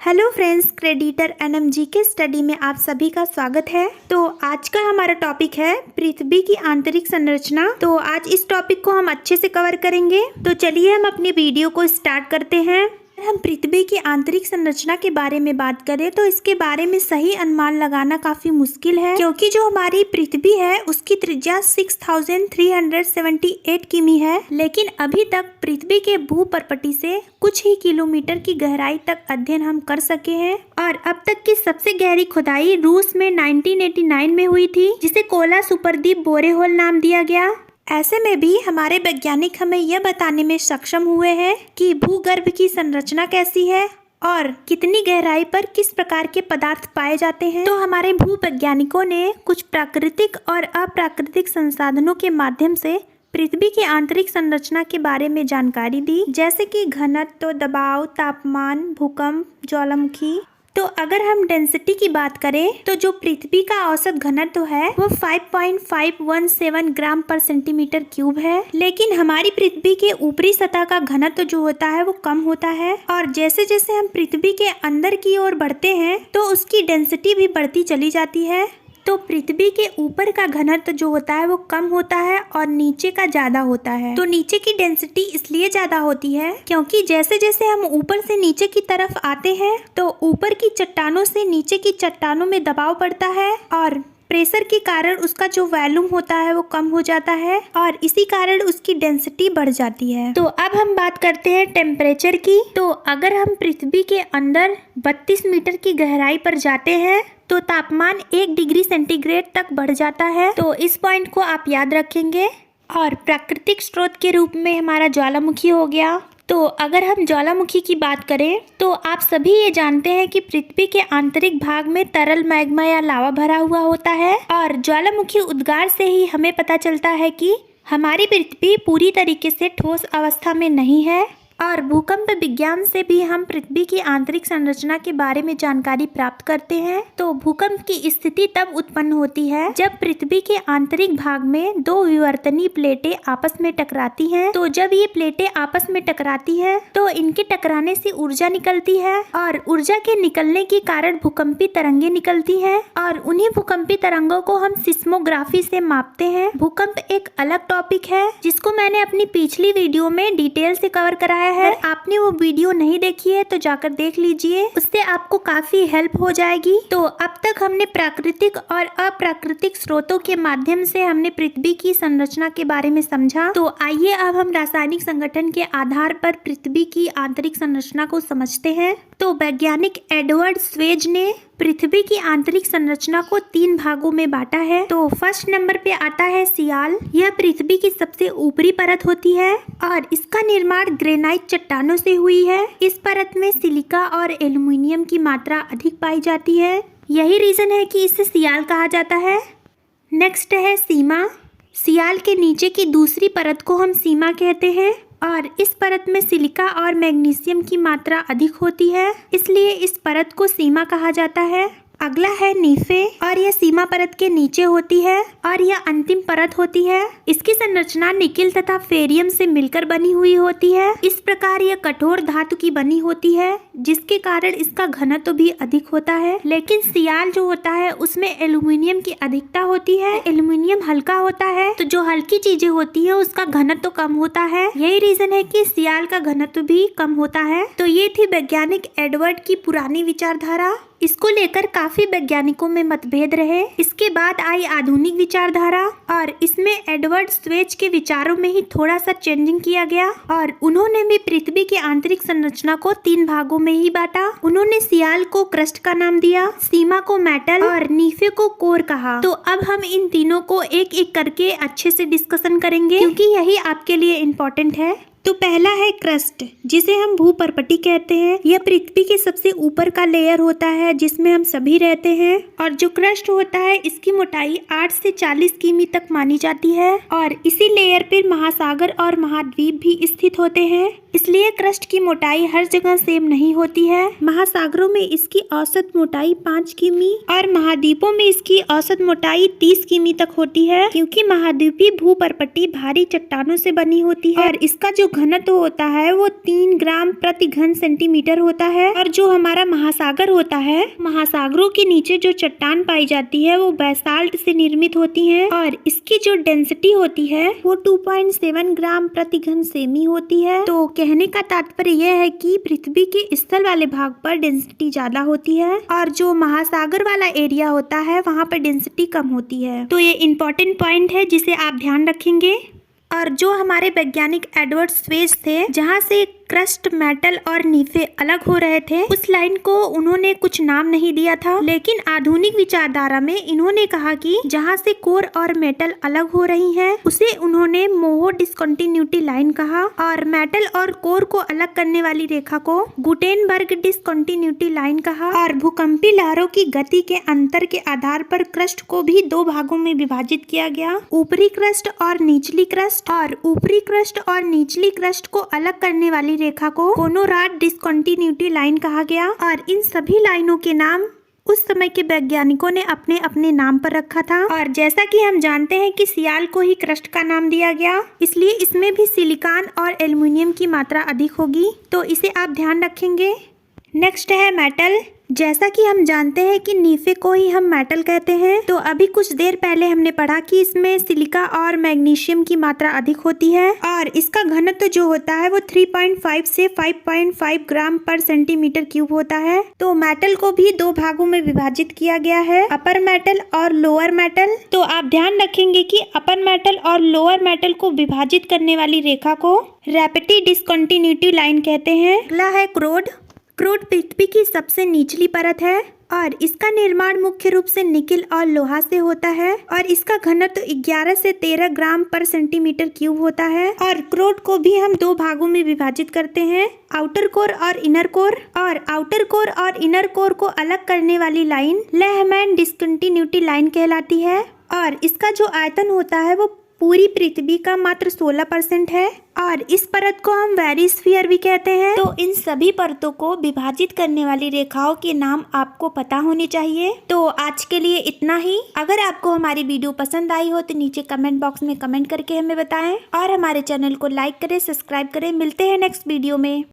Hello friends, creditor NMG के study में आप सभी का स्वागत है। तो आज का हमारा टॉपिक है पृथ्वी की आंतरिक संरचना। तो आज इस टॉपिक को हम अच्छे से कवर करेंगे। तो चलिए हम अपनी वीडियो को स्टार्ट करते हैं। हम पृथ्वी की आंतरिक संरचना के बारे में बात करें तो इसके बारे में सही अनुमान लगाना काफी मुश्किल है, क्योंकि जो हमारी पृथ्वी है उसकी त्रिज्या 6378 किमी है, लेकिन अभी तक पृथ्वी के भूपर्पटी से कुछ ही किलोमीटर की गहराई तक अध्ययन हम कर सके हैं। और अब तक की सबसे गहरी खुदाई रूस में 1989 में हुई थी, जिसे कोला सुपरद्वीप बोरेहोल नाम दिया गया। ऐसे में भी हमारे वैज्ञानिक हमें यह बताने में सक्षम हुए हैं कि भूगर्भ की संरचना कैसी है और कितनी गहराई पर किस प्रकार के पदार्थ पाए जाते हैं। तो हमारे भूवैज्ञानिकों ने कुछ प्राकृतिक और अप्राकृतिक संसाधनों के माध्यम से पृथ्वी की आंतरिक संरचना के बारे में जानकारी दी, जैसे कि घनत्व, दबाव, तापमान, भूकंप, ज्वालामुखी। तो अगर हम डेंसिटी की बात करें तो जो पृथ्वी का औसत घनत्व है वो 5.517 ग्राम पर सेंटीमीटर क्यूब है, लेकिन हमारी पृथ्वी के ऊपरी सतह का घनत्व जो होता है वो कम होता है। और जैसे जैसे हम पृथ्वी के अंदर की ओर बढ़ते हैं तो उसकी डेंसिटी भी बढ़ती चली जाती है। तो पृथ्वी के ऊपर का घनत्व जो होता है वो कम होता है और नीचे का ज्यादा होता है। तो नीचे की डेंसिटी इसलिए ज्यादा होती है क्योंकि जैसे जैसे हम ऊपर से नीचे की तरफ आते हैं तो ऊपर की चट्टानों से नीचे की चट्टानों में दबाव पड़ता है और प्रेशर के कारण उसका जो वॉल्यूम होता है वो कम हो जाता है और इसी कारण उसकी डेंसिटी बढ़ जाती है। तो अब हम बात करते हैं टेम्परेचर की। तो अगर हम पृथ्वी के अंदर 32 मीटर की गहराई पर जाते हैं तो तापमान 1 डिग्री सेंटीग्रेड तक बढ़ जाता है। तो इस पॉइंट को आप याद रखेंगे। और प्राकृतिक स्रोत के रूप में हमारा ज्वालामुखी हो गया। तो अगर हम ज्वालामुखी की बात करें तो आप सभी ये जानते हैं कि पृथ्वी के आंतरिक भाग में तरल मैग्मा या लावा भरा हुआ होता है और ज्वालामुखी उद्गार से ही हमें पता चलता है कि हमारी पृथ्वी पूरी तरीके से ठोस अवस्था में नहीं है। और भूकंप विज्ञान से भी हम पृथ्वी की आंतरिक संरचना के बारे में जानकारी प्राप्त करते हैं। तो भूकंप की स्थिति तब उत्पन्न होती है जब पृथ्वी के आंतरिक भाग में दो विवर्तनीय प्लेटें आपस में टकराती हैं। तो जब ये प्लेटें आपस में टकराती हैं तो इनके टकराने से ऊर्जा निकलती है और ऊर्जा के निकलने के कारण भूकंपी तरंगे निकलती हैं और उन्हीं भूकंपी तरंगों को हम सिस्मोग्राफी से मापते हैं। भूकंप एक अलग टॉपिक है जिसको मैंने अपनी पिछली वीडियो में डिटेल से कवर कराया है। आपने वो वीडियो नहीं देखी है तो जाकर देख लीजिए, उससे आपको काफी हेल्प हो जाएगी। तो अब तक हमने प्राकृतिक और अप्राकृतिक स्रोतों के माध्यम से हमने पृथ्वी की संरचना के बारे में समझा। तो आइए अब हम रासायनिक संगठन के आधार पर पृथ्वी की आंतरिक संरचना को समझते हैं। तो वैज्ञानिक एडवर्ड स्वेज ने पृथ्वी की आंतरिक संरचना को 3 भागों में बांटा है। तो फर्स्ट नंबर पे आता है सियाल। यह पृथ्वी की सबसे ऊपरी परत होती है और इसका निर्माण ग्रेनाइट चट्टानों से हुई है। इस परत में सिलिका और एल्युमिनियम की मात्रा अधिक पाई जाती है, यही रीजन है कि इसे सियाल कहा जाता है। नेक्स्ट है सीमा। सियाल के नीचे की दूसरी परत को हम सीमा कहते हैं और इस परत में सिलिका और मैग्नीशियम की मात्रा अधिक होती है, इसलिए इस परत को सीमा कहा जाता है। अगला है नीफे और यह सीमा परत के नीचे होती है और यह अंतिम परत होती है। इसकी संरचना निकिल तथा फेरियम से मिलकर बनी हुई होती है। इस प्रकार यह कठोर धातु की बनी होती है, जिसके कारण इसका घनत्व भी अधिक होता है। लेकिन सियाल जो होता है उसमें एल्युमिनियम की अधिकता होती है। एल्युमिनियम हल्का होता है, तो जो हल्की चीजें होती है उसका घनत्व कम होता है। यही रीजन है कि सियाल का घनत्व भी कम होता है। तो ये थी वैज्ञानिक एडवर्ड की पुरानी विचारधारा। इसको लेकर काफी वैज्ञानिकों में मतभेद रहे। इसके बाद आई आधुनिक विचारधारा और इसमें एडवर्ड स्वेज के विचारों में ही थोड़ा सा चेंजिंग किया गया और उन्होंने भी पृथ्वी की आंतरिक संरचना को 3 भागों में ही बांटा। उन्होंने सियाल को क्रस्ट का नाम दिया, सीमा को मेटल और नीफे को कोर कहा। तो अब हम इन तीनों को एक एक करके अच्छे से डिस्कशन करेंगे, क्योंकि यही आपके लिए इम्पोर्टेंट है। तो पहला है क्रस्ट, जिसे हम भूपर्पटी कहते हैं। यह पृथ्वी के सबसे ऊपर का लेयर होता है जिसमें हम सभी रहते हैं। और जो क्रस्ट होता है इसकी मोटाई 8 से 40 किमी तक मानी जाती है और इसी लेयर पर महासागर और महाद्वीप भी स्थित होते हैं। इसलिए क्रस्ट की मोटाई हर जगह सेम नहीं होती है। महासागरों में इसकी औसत मोटाई 5 किमी और महाद्वीपों में इसकी औसत मोटाई 30 किमी तक होती है, क्योंकि महाद्वीपीय भूपर्पटी भारी चट्टानों से बनी होती है और इसका जो घनत्व होता है वो 3 ग्राम प्रति घन सेंटीमीटर होता है। और जो हमारा महासागर होता है, महासागरों के नीचे जो चट्टान पाई जाती है वो बेसाल्ट से निर्मित होती है और इसकी जो डेंसिटी होती है वो 2.7 ग्राम प्रति घन सेमी होती है। तो कहने का तात्पर्य यह है कि पृथ्वी के स्थल वाले भाग पर डेंसिटी ज्यादा होती है और जो महासागर वाला एरिया होता है वहाँ पर डेंसिटी कम होती है। तो ये इम्पोर्टेंट पॉइंट है जिसे आप ध्यान रखेंगे। और जो हमारे वैज्ञानिक एडवर्ड स्वेज थे, जहाँ से क्रस्ट, मेटल और नीफे अलग हो रहे थे, उस लाइन को उन्होंने कुछ नाम नहीं दिया था, लेकिन आधुनिक विचारधारा में इन्होंने कहा कि जहाँ से कोर और मेटल अलग हो रही हैं, उसे उन्होंने मोहो डिसकंटिन्यूटी लाइन कहा और मेटल और कोर को अलग करने वाली रेखा को गुटेनबर्ग डिसकंटिन्यूटी लाइन कहा। और भूकंपी लहरों की गति के अंतर के आधार पर क्रस्ट को भी 2 भागों में विभाजित किया गया, ऊपरी क्रस्ट और निचली क्रस्ट। और ऊपरी क्रस्ट और निचली क्रस्ट को अलग करने वाली रेखा को कोनोराड डिसकंटिन्यूटी लाइन कहा गया। और इन सभी लाइनों के नाम उस समय के वैज्ञानिकों ने अपने अपने नाम पर रखा था। और जैसा कि हम जानते हैं कि सियाल को ही क्रस्ट का नाम दिया गया, इसलिए इसमें भी सिलिकॉन और एल्युमिनियम की मात्रा अधिक होगी, तो इसे आप ध्यान रखेंगे। नेक्स्ट है मेटल। जैसा कि हम जानते हैं कि नीफे को ही हम मेटल कहते हैं, तो अभी कुछ देर पहले हमने पढ़ा कि इसमें सिलिका और मैग्नीशियम की मात्रा अधिक होती है और इसका घनत्व जो होता है वो 3.5 से 5.5 ग्राम पर सेंटीमीटर क्यूब होता है। तो मेटल को भी 2 भागों में विभाजित किया गया है, अपर मेटल और लोअर मेटल। तो आप ध्यान रखेंगे कि अपर मेटल और लोअर मेटल को विभाजित करने वाली रेखा को रैपिड डिसकंटिन्यूटी लाइन कहते हैं। अगला है क्रोड। क्रोड पृथ्वी की सबसे निचली परत है और इसका निर्माण मुख्य रूप से निकिल और लोहा से होता है और इसका घनत्व 11 से 13 ग्राम पर सेंटीमीटर क्यूब होता है। और क्रोड को भी हम 2 भागों में विभाजित करते हैं, आउटर कोर और इनर कोर। और आउटर कोर और इनर कोर को अलग करने वाली लाइन लेहमैन डिसकंटिन्यूटी लाइन कहलाती है और इसका जो आयतन होता है वो पूरी पृथ्वी का मात्र 16% है और इस परत को हम वेरिस्फीयर भी कहते हैं। तो इन सभी परतों को विभाजित करने वाली रेखाओं के नाम आपको पता होने चाहिए। तो आज के लिए इतना ही। अगर आपको हमारी वीडियो पसंद आई हो तो नीचे कमेंट बॉक्स में कमेंट करके हमें बताएं और हमारे चैनल को लाइक करें, सब्सक्राइब करें। मिलते हैं नेक्स्ट वीडियो में।